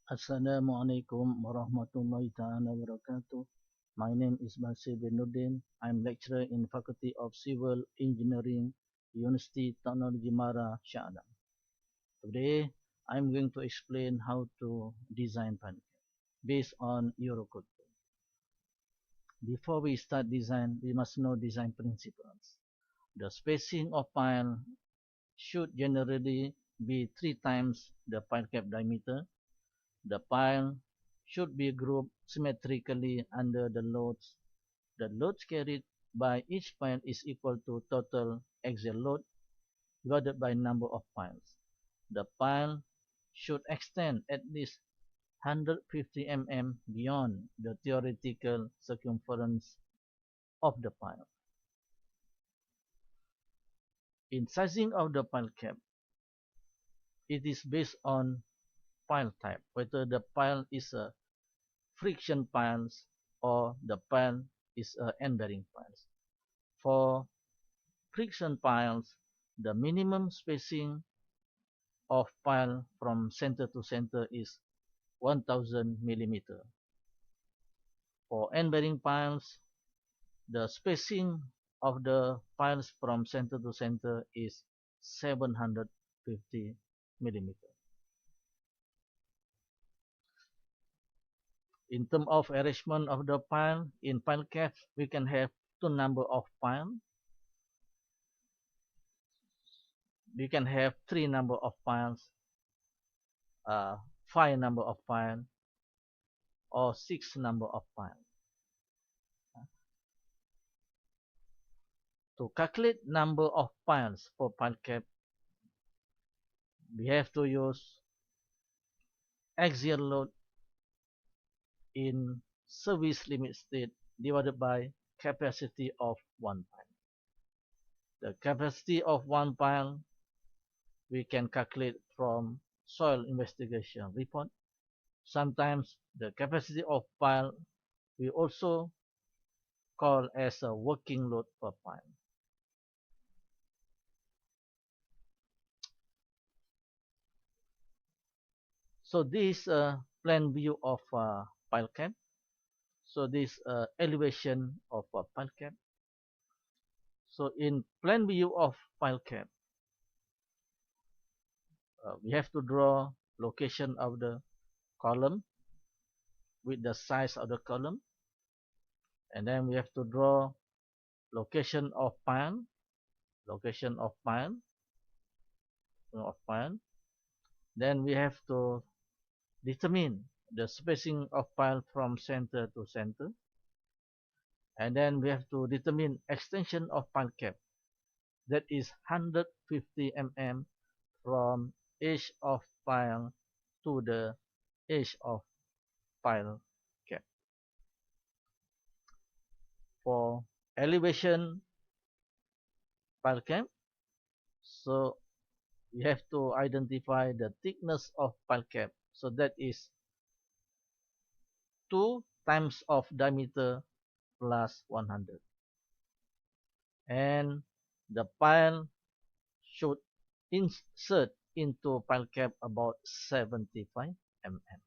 Assalamualaikum warahmatullahi ta'ala wabarakatuh. My name is Basir bin Noordin. I'm lecturer in Faculty of Civil Engineering, University Technology Mara, Shah. Today, I'm going to explain how to design panel based on Eurocode. Before we start design, we must know design principles. The spacing of pile should generally be 3 times the pile cap diameter. The pile should be grouped symmetrically under the loads. The loads carried by each pile is equal to total axial load divided by number of piles. The pile should extend at least 150 mm beyond the theoretical circumference of the pile. In sizing of the pile cap, it is based on pile type, whether the pile is a friction piles or the pile is a end-bearing piles. For friction piles, the minimum spacing of pile from center to center is 1000 millimeter. For end-bearing piles, the spacing of the piles from center to center is 750 millimeter. In terms of arrangement of the pile, in pile caps, we can have two number of pile. We can have three number of piles, five number of pile, or six number of pile. To calculate number of piles for pile cap, we have to use axial load in service limit state divided by capacity of one pile. The capacity of one pile we can calculate from soil investigation report. Sometimes the capacity of pile we also call as a working load per pile. So this plan view of pile cap. So this elevation of pile cap. So in plan view of pile cap, we have to draw location of the column with the size of the column, and then we have to draw location of pile, location of pile, Then we have to determine the spacing of pile from center to center, and then we have to determine extension of pile cap, that is 150 mm from edge of pile to the edge of pile cap. For elevation pile cap, so we have to identify the thickness of pile cap, so that is 2 times of diameter plus 100, and the pile should insert into pile cap about 75 mm.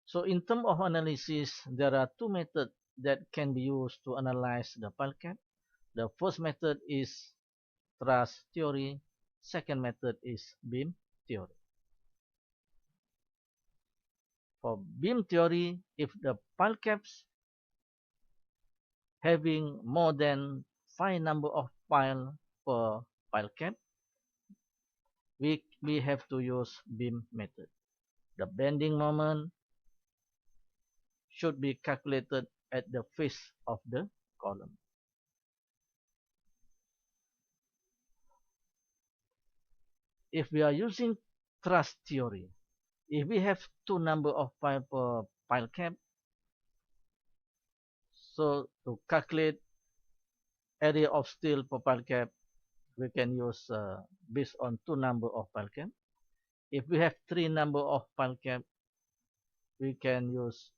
So in terms of analysis, there are two methods that can be used to analyze the pile cap. The first method is truss theory. Second method is beam theory. For beam theory, if the pile caps having more than 5 number of pile per pile cap, we have to use beam method. The bending moment should be calculated at the face of the column. If we are using truss theory, if we have 2 number of pile per pile cap, so to calculate area of steel per pile cap, we can use based on 2 number of pile cap. If we have 3 number of pile cap, we can use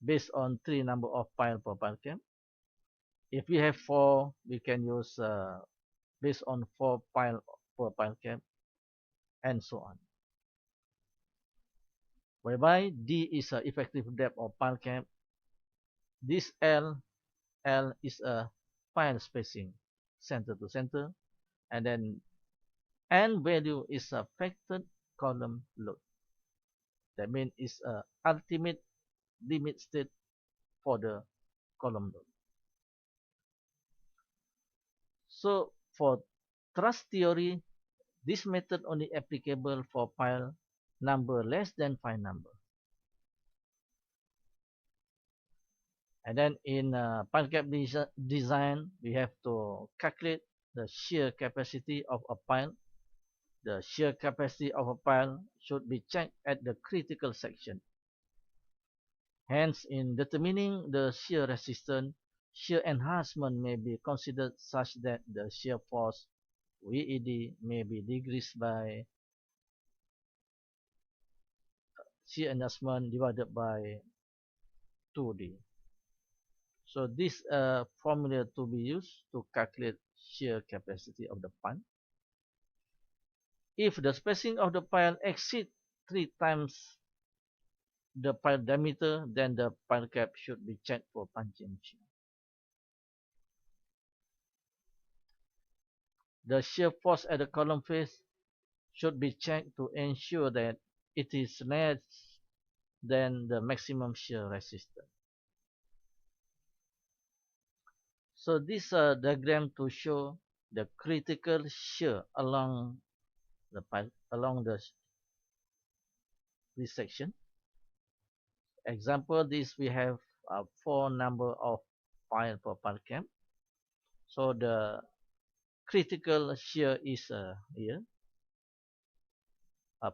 based on 3 number of pile per pile cap. If we have 4, we can use based on 4 pile per pile cap. and so on. Whereby D is a effective depth of pile cap. This L is a pile spacing center to center, and then N value is a factored column load. That means it's a ultimate limit state for the column load. So for thrust theory, this method only applicable for pile number less than 5 number. And then in pile cap design, we have to calculate the shear capacity of a pile. The shear capacity of a pile should be checked at the critical section. Hence, in determining the shear resistance, shear enhancement may be considered such that the shear force VED may be decreased by shear enhancement divided by 2D. So this formula to be used to calculate shear capacity of the pile. If the spacing of the pile exceeds 3 times the pile diameter, then the pile cap should be checked for punching shear. The shear force at the column face should be checked to ensure that it is less than the maximum shear resistance. So this diagram to show the critical shear along the pile, along this section. Example, this we have 4 number of pile per pile cap. So the critical shear is here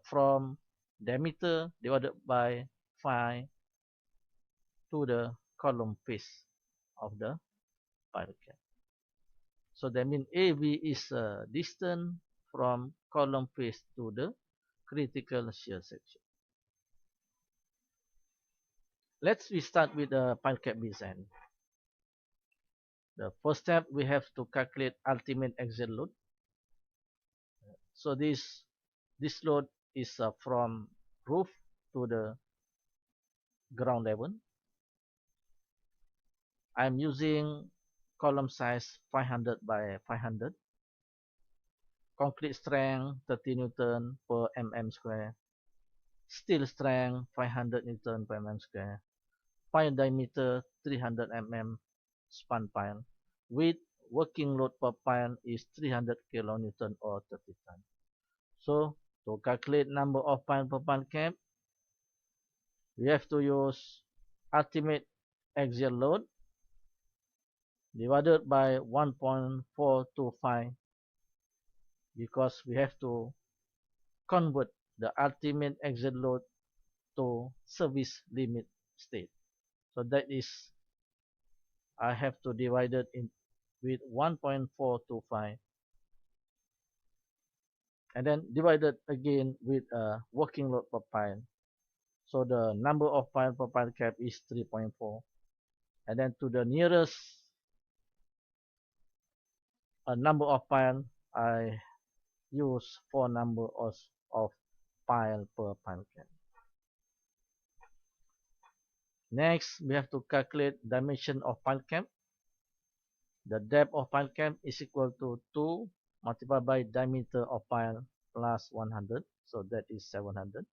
from diameter divided by 5 to the column face of the pile cap. So that means AB is distance from column face to the critical shear section. Let's start with the pile cap design. The first step, we have to calculate ultimate axial load. So this load is from roof to the ground level. I'm using column size 500 by 500. Concrete strength 30 Newton per mm square. Steel strength 500 Newton per mm square. Pile diameter 300 mm span pile. With working load per pile is 300 kN or 30 tons. So to calculate number of pile per pile cap, we have to use ultimate axial load divided by 1.425 because we have to convert the ultimate axial load to service limit state. So that is, I have to divide it in with 1.425 and then divide it again with a working load per pile. So the number of pile per pile cap is 3.4, and then to the nearest number of pile, I use 4 number of pile per pile cap. Next, we have to calculate dimension of pile cap. The depth of pile cap is equal to 2 multiplied by diameter of pile plus 100, so that is 700.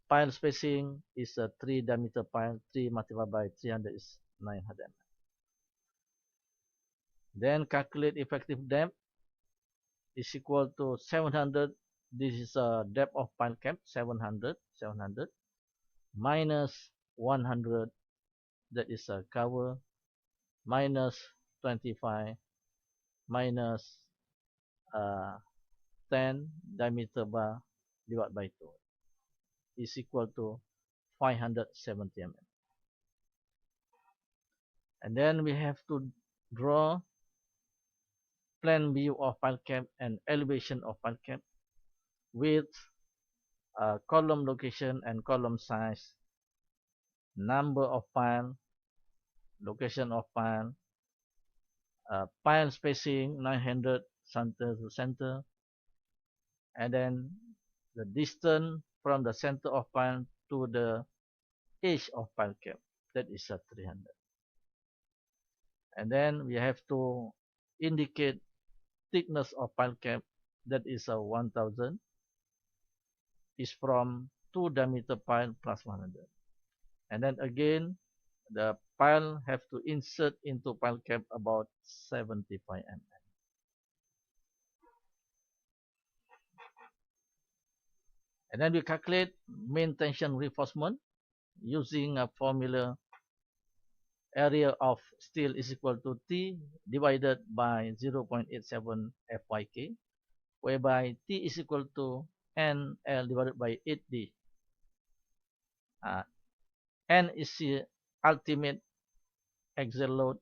Pile spacing is a 3 diameter pile, 3 multiplied by 300 is 900. Then calculate effective depth is equal to 700. This is a depth of pile cap, 700 minus 100, that is a cover, minus 25 minus 10 diameter bar divided by 2 is equal to 570 mm. And then we have to draw plan view of pile cap and elevation of pile cap with column location and column size, number of pile, location of pile, pile spacing 900 center to center, and then the distance from the center of pile to the edge of pile cap, that is 300. And then we have to indicate thickness of pile cap, that is 1000, is from 2 diameter pile plus 100. And then again, the pile have to insert into pile cap about 75 mm. And then we calculate main tension reinforcement using a formula. Area of steel is equal to T divided by 0.87 FYK, whereby T is equal to NL divided by 8D. N is the ultimate axial load.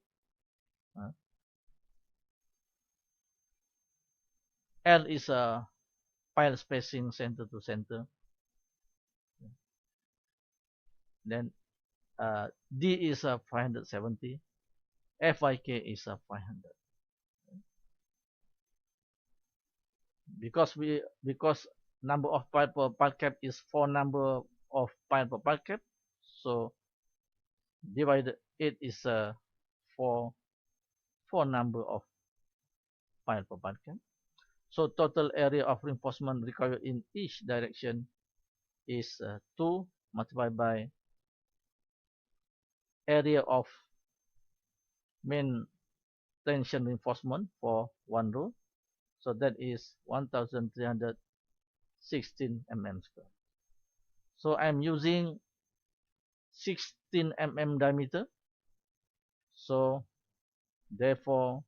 L is a pile spacing center to center. Then D is 570. FYK is 500. Because number of pile per pile cap is 4 number of pile per pile cap, so divided it is 4 number of pile per pile cap. So total area of reinforcement required in each direction is 2 multiplied by area of main tension reinforcement for 1 row. So that is 1316 mm square. So I'm using 16 mm diameter. So therefore,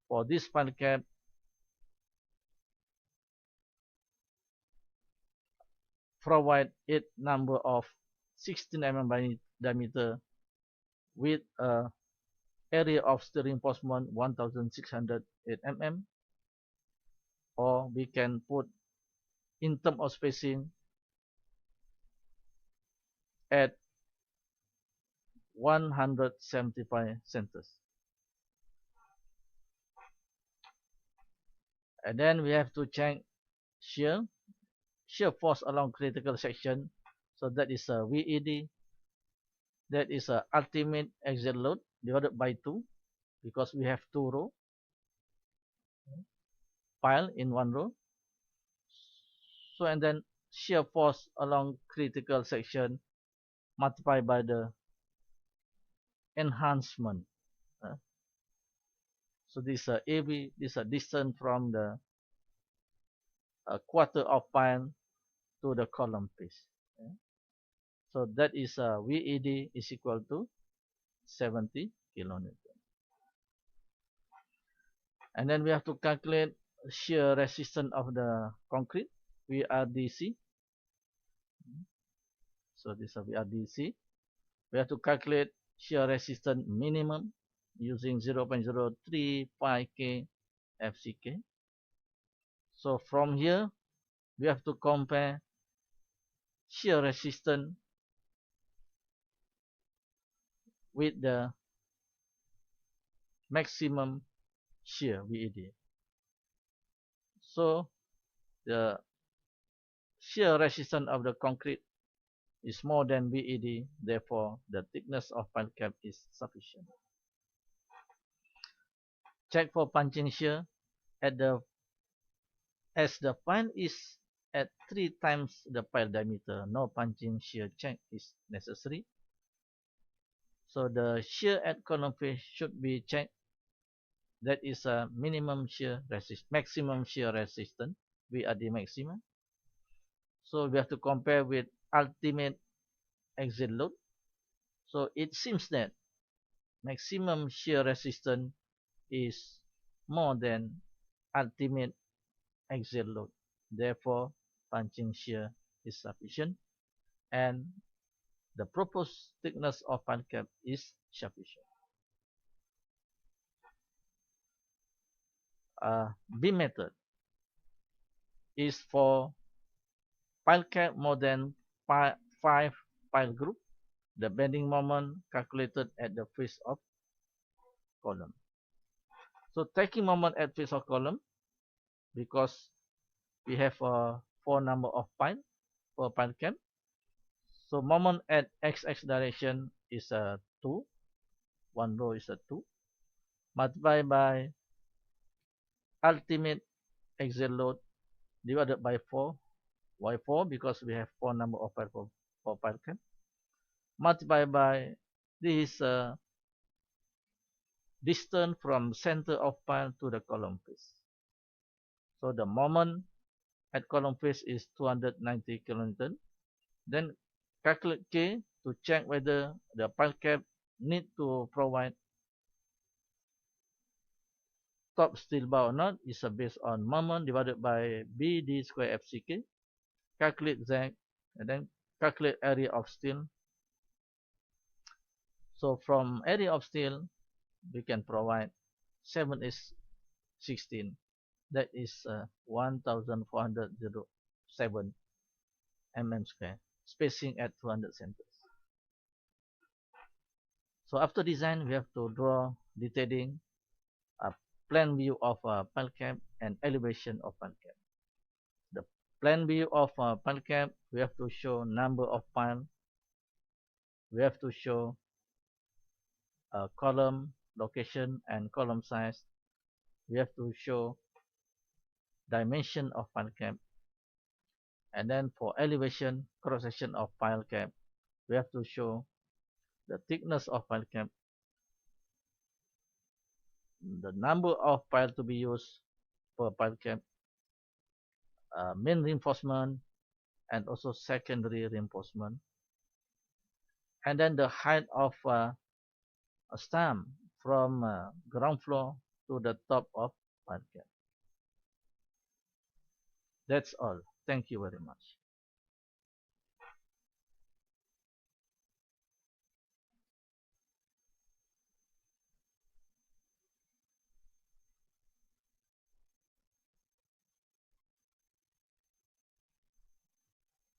for this pile cap, provide 8 number of 16 mm diameter with a area of steel reinforcement 1608 mm, or we can put in terms of spacing at 175 centers. And then we have to check shear force along critical section. So that is a VED. That is a ultimate axial load divided by 2, because we have 2 row pile in 1 row. So and then shear force along critical section multiplied by the enhancement. So this AB, this distance from the quarter of pile to the column face. So that is VED is equal to 70 kilonewton. And then we have to calculate shear resistance of the concrete, VRDC. So this is VRDC. We have to calculate shear resistance minimum using 0.035K FCK. So from here, we have to compare shear resistance with the maximum shear VED. So the shear resistance of the concrete is more than VED, therefore the thickness of pile cap is sufficient. Check for punching shear as the pile is at 3 times the pile diameter, no punching shear check is necessary. So the shear at column face should be checked. That is a maximum shear resistance, VRD maximum. So we have to compare with ultimate axial load. So it seems that maximum shear resistance is more than ultimate axial load. Therefore, punching shear is sufficient, and the proposed thickness of pile cap is sufficient. B method is for pile cap more than 5 pile group. The bending moment calculated at the face of column. So taking moment at face of column, because we have four number of pile per pile cap. So moment at x direction is 2. One row is 2. Multiplied by ultimate axial load divided by 4. Why 4? Because we have 4 number of pile for pile cap. Multiplied by this distance from center of pile to the column face. So the moment at column face is 290 kN. Then calculate K to check whether the pile cap need to provide top steel bar or not. Is based on moment divided by BD square FCK. Calculate Z and then calculate area of steel. So from area of steel, we can provide 7 is 16. That is 1407 mm square, spacing at 200 centers. So after design, we have to draw detailing a plan view of a pile cap and elevation of pile cap. The plan view of a pile cap, we have to show number of pile. We have to show column location and column size. We have to show dimension of pile cap. And then for elevation, cross section of pile cap, we have to show the thickness of pile cap, the number of pile to be used per pile cap, main reinforcement, and also secondary reinforcement. And then the height of a stamp from ground floor to the top of pile cap. That's all. Thank you very much.